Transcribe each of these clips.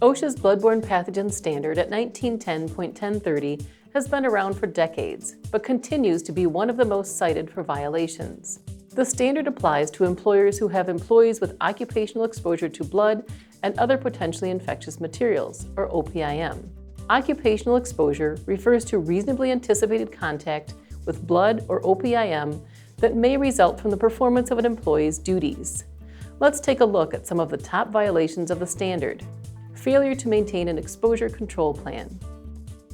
OSHA's Bloodborne Pathogen standard at 1910.1030 has been around for decades, but continues to be one of the most cited for violations. The standard applies to employers who have employees with occupational exposure to blood and other potentially infectious materials, or OPIM. Occupational exposure refers to reasonably anticipated contact with blood or OPIM that may result from the performance of an employee's duties. Let's take a look at some of the top violations of the standard. Failure to maintain an exposure control plan.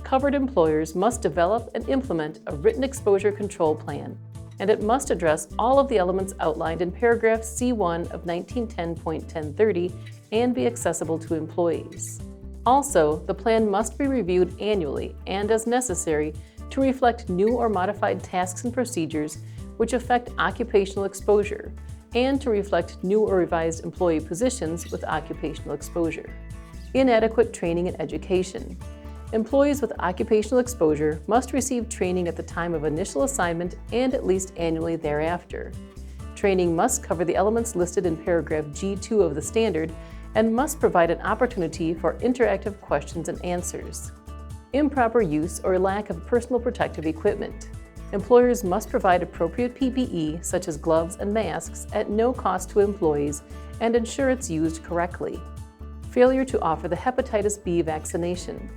Covered employers must develop and implement a written exposure control plan, and it must address all of the elements outlined in paragraph C1 of 1910.1030 and be accessible to employees. Also, the plan must be reviewed annually and, as necessary, to reflect new or modified tasks and procedures which affect occupational exposure, and to reflect new or revised employee positions with occupational exposure. Inadequate training and education. Employees with occupational exposure must receive training at the time of initial assignment and at least annually thereafter. Training must cover the elements listed in paragraph G2 of the standard and must provide an opportunity for interactive questions and answers. Improper use or lack of personal protective equipment. Employers must provide appropriate PPE, such as gloves and masks, at no cost to employees and ensure it's used correctly. Failure to offer the hepatitis B vaccination.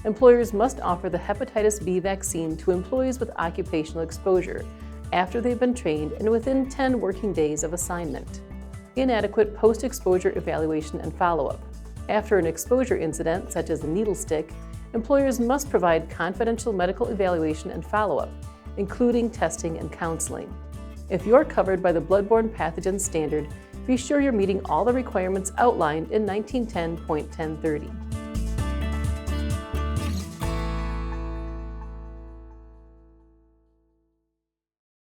Employers must offer the hepatitis B vaccine to employees with occupational exposure after they've been trained and within 10 working days of assignment. Inadequate post-exposure evaluation and follow-up. After an exposure incident, such as a needle stick, employers must provide confidential medical evaluation and follow-up, including testing and counseling. If you're covered by the Bloodborne Pathogen standard, be sure you're meeting all the requirements outlined in 1910.1030.